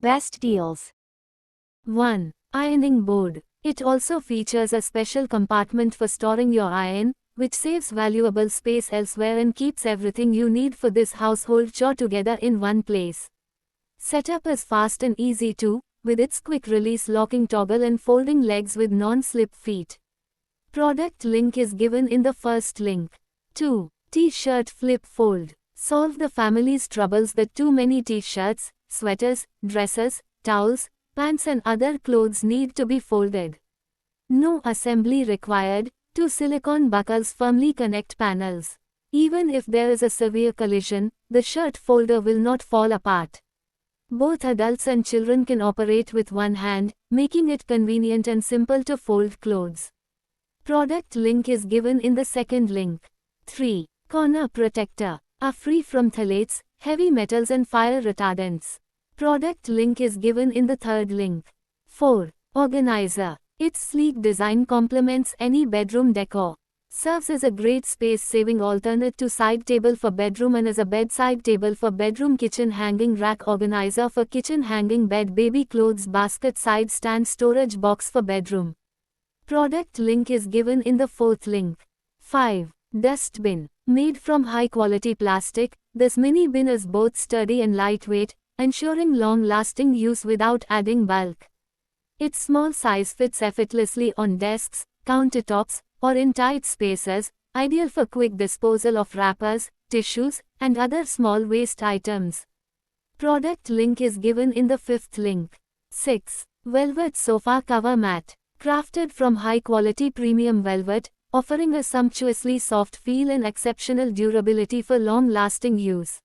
Best deals. 1. Ironing board. It also features a special compartment for storing your iron, which saves valuable space elsewhere and keeps everything you need for this household chore together in one place. Setup is fast and easy too, with its quick release locking toggle and folding legs with non-slip feet. Product link is given in the first link. 2. T-shirt flip fold. Solve the family's troubles that too many t-shirts, sweaters, dresses, towels, pants and other clothes need to be folded. No assembly required. 2 silicone buckles firmly connect panels. Even if there is a severe collision, the shirt folder will not fall apart. Both adults and children can operate with one hand, making it convenient and simple to fold clothes. Product link is given in the second link. 3. Corner protector. Are free from phthalates, heavy metals and fire retardants. Product link is given in the third link. 4. Organizer. Its sleek design complements any bedroom decor. Serves as a great space-saving alternate to side table for bedroom and as a bedside table for bedroom. Kitchen hanging rack organizer for kitchen hanging bed. Baby clothes basket side stand storage box for bedroom. Product link is given in the fourth link. 5. Dustbin. Made from high-quality plastic, this mini bin is both sturdy and lightweight, ensuring long-lasting use without adding bulk. Its small size fits effortlessly on desks, countertops, or in tight spaces, ideal for quick disposal of wrappers, tissues, and other small waste items. Product link is given in the fifth link. 6. Velvet sofa cover mat. Crafted from high-quality premium velvet, offering a sumptuously soft feel and exceptional durability for long-lasting use.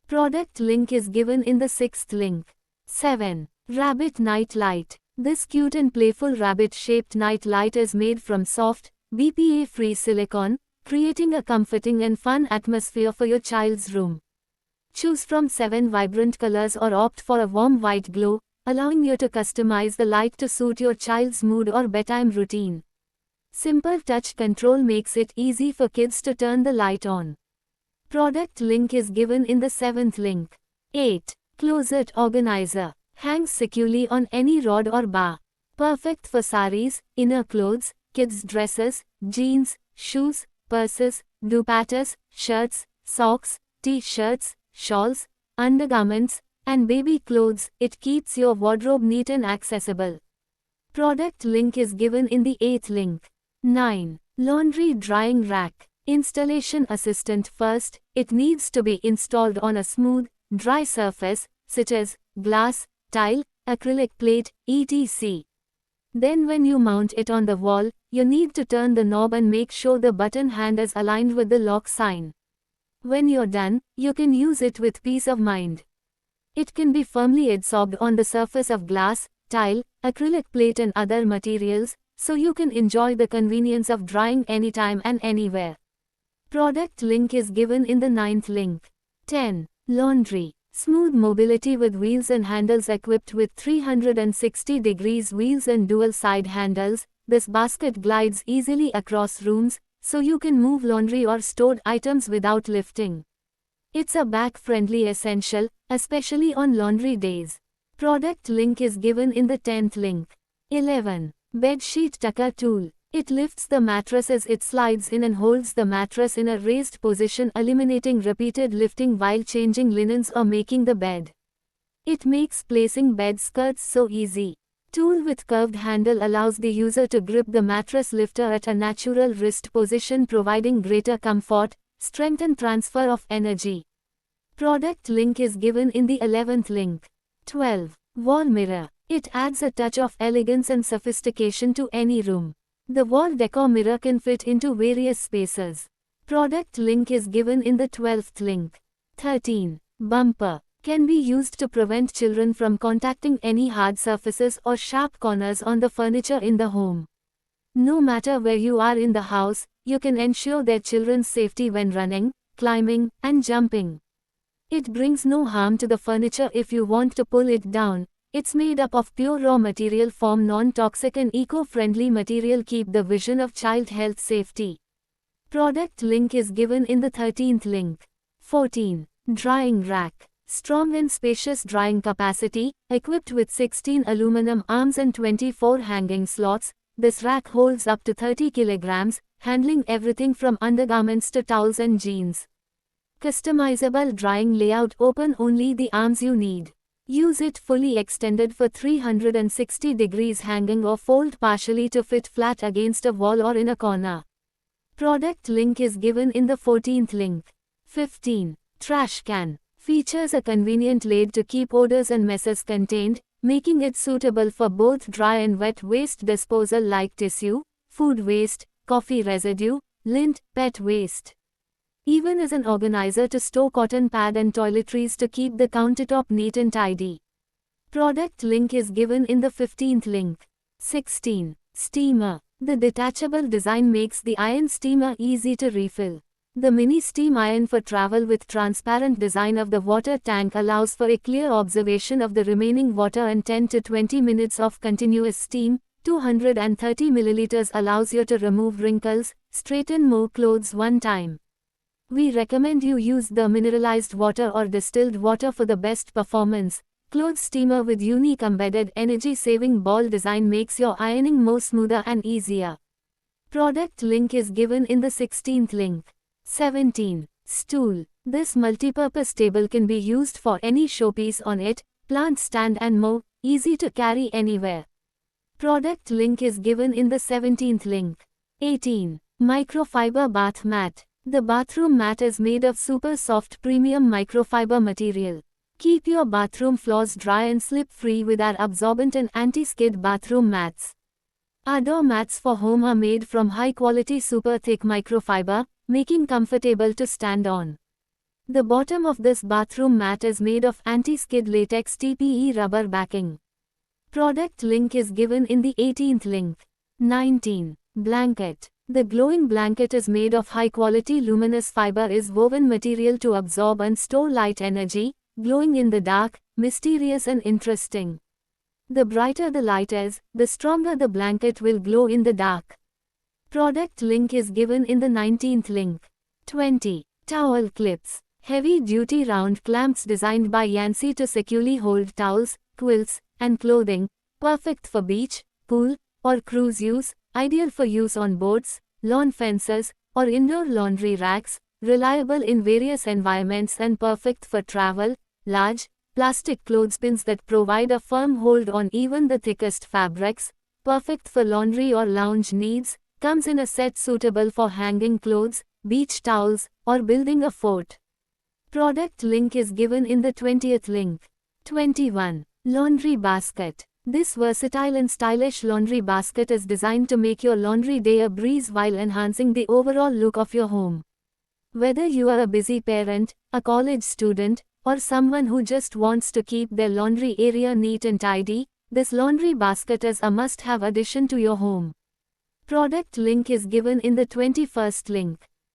Product link is given in the sixth link. 7. Rabbit night light. This cute and playful rabbit-shaped night light is made from soft, BPA-free silicone, creating a comforting and fun atmosphere for your child's room. Choose from 7 vibrant colors or opt for a warm white glow, allowing you to customize the light to suit your child's mood or bedtime routine. Simple touch control makes it easy for kids to turn the light on. Product link is given in the 7th link. 8. Closet organizer. Hangs securely on any rod or bar. Perfect for saris, inner clothes, kids' dresses, jeans, shoes, purses, dupattas, shirts, socks, t-shirts, shawls, undergarments, and baby clothes. It keeps your wardrobe neat and accessible. Product link is given in the 8th link. 9. Laundry drying rack. Installation assistant. First, it needs to be installed on a smooth, dry surface, such as glass, tile, acrylic plate, etc. Then when you mount it on the wall, you need to turn the knob and make sure the button hand is aligned with the lock sign. When you're done, you can use it with peace of mind. It can be firmly adsorbed on the surface of glass, tile, acrylic plate and other materials, so you can enjoy the convenience of drying anytime and anywhere. Product link is given in the 9th link. 10. Laundry. Smooth mobility with wheels and handles equipped with 360 degrees wheels and dual side handles. This basket glides easily across rooms, so you can move laundry or stored items without lifting. It's a back-friendly essential, especially on laundry days. Product link is given in the 10th link. 11. Bedsheet tucker tool. It lifts the mattress as it slides in and holds the mattress in a raised position, eliminating repeated lifting while changing linens or making the bed. It makes placing bed skirts so easy. Tool with curved handle allows the user to grip the mattress lifter at a natural wrist position, providing greater comfort, strength and transfer of energy. Product link is given in the 11th link. 12. Wall mirror. It adds a touch of elegance and sophistication to any room. The wall decor mirror can fit into various spaces. Product link is given in the 12th link. 13. Bumper. Can be used to prevent children from contacting any hard surfaces or sharp corners on the furniture in the home. No matter where you are in the house, you can ensure their children's safety when running, climbing, and jumping. It brings no harm to the furniture if you want to pull it down. It's made up of pure raw material, form non-toxic and eco-friendly material. Keep the vision of child health safety. Product link is given in the 13th link. 14. Drying rack. Strong and spacious drying capacity, equipped with 16 aluminum arms and 24 hanging slots, this rack holds up to 30 kilograms, handling everything from undergarments to towels and jeans. Customizable drying layout, open only the arms you need. Use it fully extended for 360 degrees hanging or fold partially to fit flat against a wall or in a corner. Product link is given in the 14th link. 15. Trash can. Features a convenient lid to keep odors and messes contained, making it suitable for both dry and wet waste disposal like tissue, food waste, coffee residue, lint, pet waste. Even as an organizer to store cotton pad and toiletries to keep the countertop neat and tidy. Product link is given in the 15th link. 16. Steamer. The detachable design makes the iron steamer easy to refill. The mini steam iron for travel with transparent design of the water tank allows for a clear observation of the remaining water and 10 to 20 minutes of continuous steam. 230 milliliters allows you to remove wrinkles, straighten more clothes one time. We recommend you use the mineralized water or distilled water for the best performance. Clothes steamer with unique embedded energy-saving ball design makes your ironing more smoother and easier. Product link is given in the 16th link. 17. Stool. This multipurpose table can be used for any showpiece on it, plant stand and more, easy to carry anywhere. Product link is given in the 17th link. 18. Microfiber bath mat. The bathroom mat is made of super soft premium microfiber material. Keep your bathroom floors dry and slip-free with our absorbent and anti-skid bathroom mats. Our door mats for home are made from high-quality super thick microfiber, making comfortable to stand on. The bottom of this bathroom mat is made of anti-skid latex TPE rubber backing. Product link is given in the 18th link. 19. Blanket. The glowing blanket is made of high-quality luminous fiber is woven material to absorb and store light energy, glowing in the dark, mysterious and interesting. The brighter the light is, the stronger the blanket will glow in the dark. Product link is given in the 19th link. 20. Towel clips. Heavy-duty round clamps designed by Yancy to securely hold towels, quilts, and clothing, perfect for beach, pool, or cruise use, ideal for use on boats, lawn fences, or indoor laundry racks, reliable in various environments and perfect for travel. Large, plastic clothespins that provide a firm hold on even the thickest fabrics, perfect for laundry or lounge needs, comes in a set suitable for hanging clothes, beach towels, or building a fort. Product link is given in the 20th link. 21. Laundry basket. This versatile and stylish laundry basket is designed to make your laundry day a breeze while enhancing the overall look of your home. Whether you are a busy parent, a college student, or someone who just wants to keep their laundry area neat and tidy, this laundry basket is a must-have addition to your home. Product link is given in the 21st link.